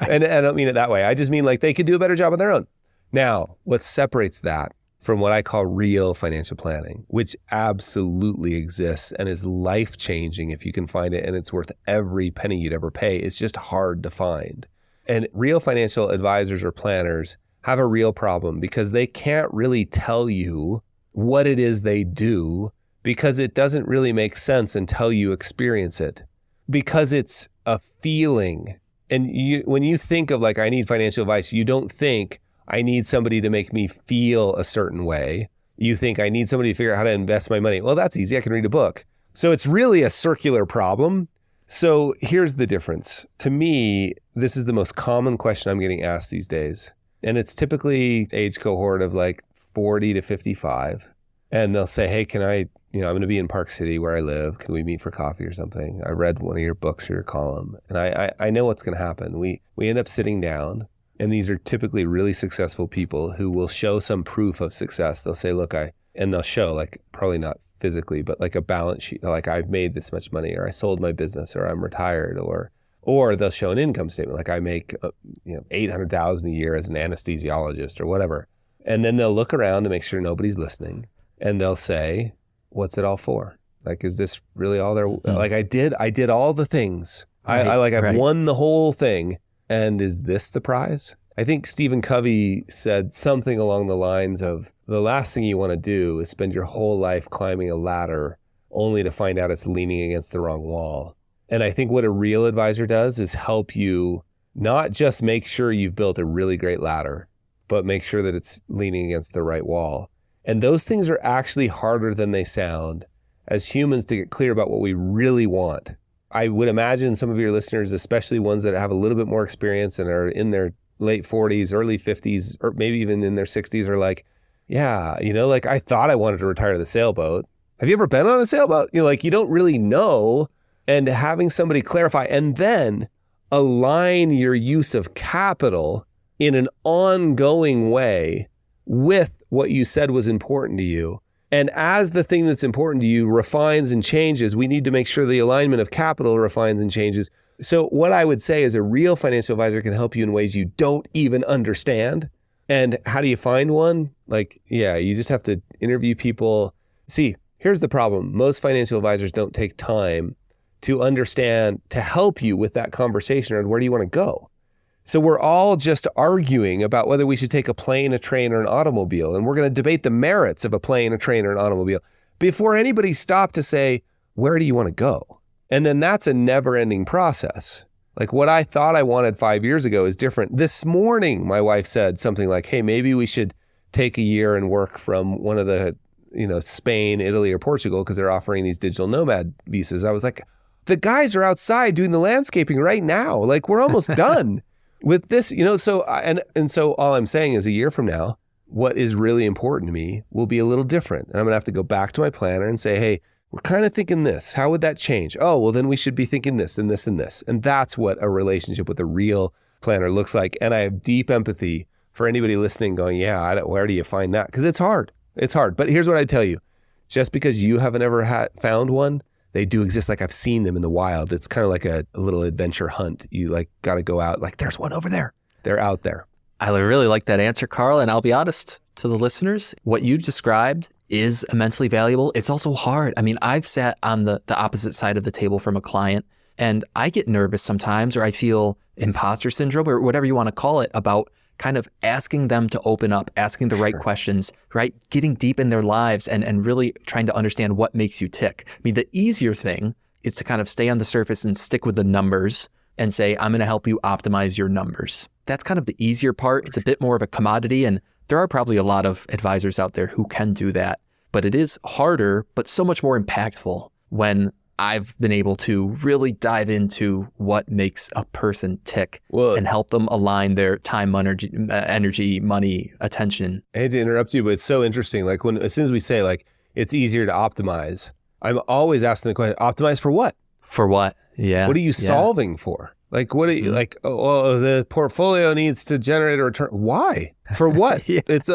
And I don't mean it that way. I just mean like they could do a better job on their own. Now, what separates that from what I call real financial planning, which absolutely exists and is life-changing if you can find it, and it's worth every penny you'd ever pay. It's just hard to find. And real financial advisors or planners have a real problem because they can't really tell you what it is they do, because it doesn't really make sense until you experience it, because it's a feeling. And when you think of like, I need financial advice, you don't think I need somebody to make me feel a certain way. You think I need somebody to figure out how to invest my money. Well, that's easy. I can read a book. So it's really a circular problem. So here's the difference. To me, this is the most common question I'm getting asked these days. And it's typically age cohort of like 40 to 55. And they'll say, hey, can I, I'm going to be in Park City where I live. Can we meet for coffee or something? I read one of your books or your column. And I know what's going to happen. We end up sitting down. And these are typically really successful people who will show some proof of success. They'll say, look, and they'll show, like, probably not physically, but like a balance sheet, like I've made this much money, or I sold my business, or I'm retired, or they'll show an income statement, like I make $800,000 a year as an anesthesiologist or whatever. And then they'll look around to make sure nobody's listening, and they'll say, what's it all for? Like, is this really all there? Like, I did all the things. I've won the whole thing. And is this the prize? I think Stephen Covey said something along the lines of, the last thing you want to do is spend your whole life climbing a ladder only to find out it's leaning against the wrong wall. And I think what a real advisor does is help you not just make sure you've built a really great ladder, but make sure that it's leaning against the right wall. And those things are actually harder than they sound as humans to get clear about what we really want. I would imagine some of your listeners, especially ones that have a little bit more experience and are in their late 40s, early 50s, or maybe even in their 60s, are like, yeah, like I thought I wanted to retire to the sailboat. Have you ever been on a sailboat? You don't really know. And having somebody clarify and then align your use of capital in an ongoing way with what you said was important to you. And as the thing that's important to you refines and changes, we need to make sure the alignment of capital refines and changes. So what I would say is a real financial advisor can help you in ways you don't even understand. And how do you find one? You just have to interview people. See, here's the problem. Most financial advisors don't take time to understand, to help you with that conversation on where do you want to go. So we're all just arguing about whether we should take a plane, a train, or an automobile. And we're going to debate the merits of a plane, a train, or an automobile before anybody stopped to say, where do you want to go? And then that's a never-ending process. Like, what I thought I wanted 5 years ago is different. This morning, my wife said something like, hey, maybe we should take a year and work from one of the, Spain, Italy, or Portugal, because they're offering these digital nomad visas. I was like, The guys are outside doing the landscaping right now. Like, we're almost done with this, so, and so all I'm saying is a year from now, what is really important to me will be a little different. And I'm going to have to go back to my planner and say, hey, we're kind of thinking this. How would that change? Oh, well, then we should be thinking this and this and this. And that's what a relationship with a real planner looks like. And I have deep empathy for anybody listening going, yeah, where do you find that? Because it's hard. It's hard. But here's what I tell you. Just because you haven't ever found one, they do exist. Like, I've seen them in the wild. It's kind of like a little adventure hunt. You like got to go out, like, there's one over there. They're out there. I really like that answer, Carl. And I'll be honest to the listeners, what you described is immensely valuable. It's also hard. I mean, I've sat on the opposite side of the table from a client, and I get nervous sometimes, or I feel imposter syndrome, or whatever you want to call it, about kind of asking them to open up, asking the right questions, right? Getting deep in their lives and really trying to understand what makes you tick. I mean, the easier thing is to kind of stay on the surface and stick with the numbers and say, I'm going to help you optimize your numbers. That's kind of the easier part. It's a bit more of a commodity, and there are probably a lot of advisors out there who can do that, but it is harder, but so much more impactful when I've been able to really dive into what makes a person tick and help them align their time, energy, money, attention. I hate to interrupt you, but it's so interesting. Like, as soon as we say, like, it's easier to optimize, I'm always asking the question, optimize for what? For what? Yeah. What are you solving for? Like, what are you like? Oh, the portfolio needs to generate a return. Why? For what? It's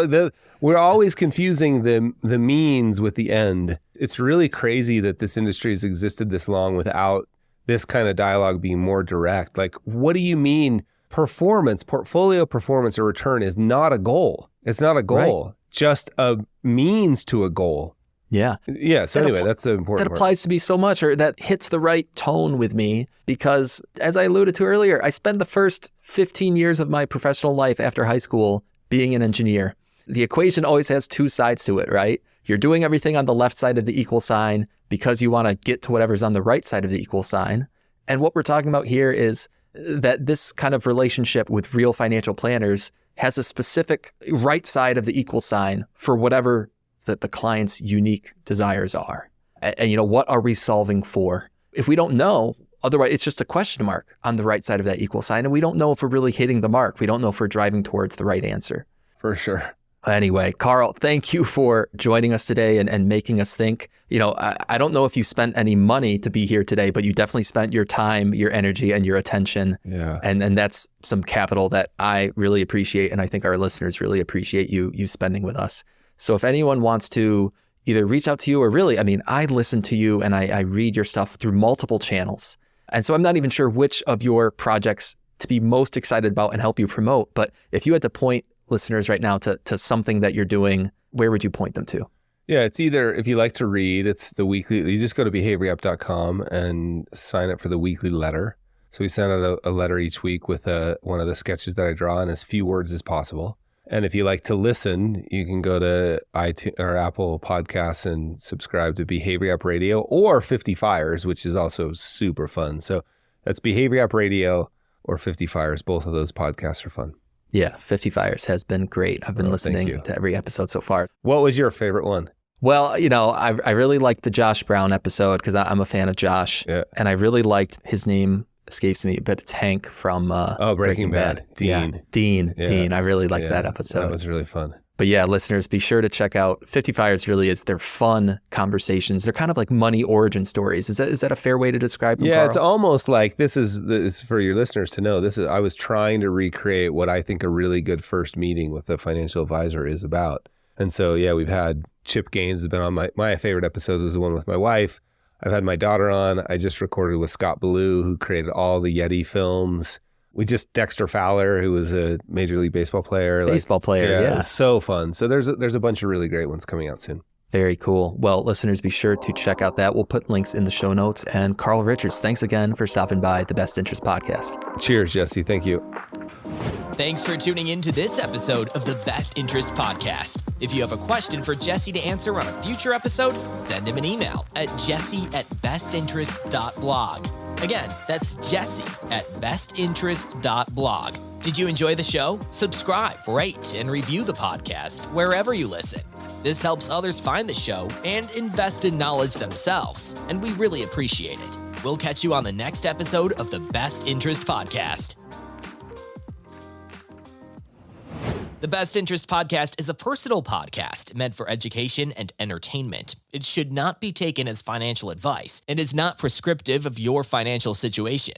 we're always confusing the means with the end. It's really crazy that this industry has existed this long without this kind of dialogue being more direct. Like, what do you mean? Portfolio performance or return is not a goal. It's not a goal, right. Just a means to a goal. Yeah. Yeah. So anyway, that's the important part. That applies to me so much, or that hits the right tone with me, because as I alluded to earlier, I spent the first 15 years of my professional life after high school being an engineer. The equation always has two sides to it, right? You're doing everything on the left side of the equal sign because you want to get to whatever's on the right side of the equal sign. And what we're talking about here is that this kind of relationship with real financial planners has a specific right side of the equal sign for whatever that the client's unique desires are. And what are we solving for? If we don't know, otherwise it's just a question mark on the right side of that equal sign. And we don't know if we're really hitting the mark. We don't know if we're driving towards the right answer. For sure. Anyway, Carl, thank you for joining us today and making us think. I don't know if you spent any money to be here today, but you definitely spent your time, your energy, and your attention. Yeah. And that's some capital that I really appreciate. And I think our listeners really appreciate you spending with us. So if anyone wants to either reach out to you, or really, I listen to you and I read your stuff through multiple channels. And so I'm not even sure which of your projects to be most excited about and help you promote. But if you had to point listeners right now to something that you're doing, where would you point them to? Yeah, it's either, if you like to read, it's the weekly, you just go to behaviourup.com and sign up for the weekly letter. So we send out a letter each week with one of the sketches that I draw in as few words as possible. And if you like to listen, you can go to iTunes or Apple Podcasts and subscribe to Behavior Up Radio or 50 Fires, which is also super fun. So that's Behavior Up Radio or 50 Fires. Both of those podcasts are fun. Yeah, 50 Fires has been great. I've been listening to every episode so far. What was your favorite one? Well, I really liked the Josh Brown episode because I'm a fan of Josh. Yeah. And I really liked, his name escapes me, but it's Hank from Breaking Bad. Dean. Yeah. Dean. I really liked that episode. That was really fun. But yeah, listeners, be sure to check out 50 Fires. Really is. They're fun conversations. They're kind of like money origin stories. Is that a fair way to describe them, Carl? It's almost like this is for your listeners to know. I was trying to recreate what I think a really good first meeting with a financial advisor is about. And so, yeah, we've had Chip Gaines has been on my favorite episodes was the one with my wife. I've had my daughter on. I just recorded with Scott Ballou, who created all the Yeti films. We just Dexter Fowler, who was a Major League Baseball player. Yeah. It was so fun. So there's a bunch of really great ones coming out soon. Very cool. Well, listeners, be sure to check out that. We'll put links in the show notes. And Carl Richards, thanks again for stopping by the Best Interest Podcast. Cheers, Jesse. Thank you. Thanks for tuning in to this episode of the Best Interest Podcast. If you have a question for Jesse to answer on a future episode, send him an email at jesse@bestinterest.blog. Again, that's jesse@bestinterest.blog. Did you enjoy the show? Subscribe, rate, and review the podcast wherever you listen. This helps others find the show and invest in knowledge themselves, and we really appreciate it. We'll catch you on the next episode of the Best Interest Podcast. The Best Interest Podcast is a personal podcast meant for education and entertainment. It should not be taken as financial advice and is not prescriptive of your financial situation.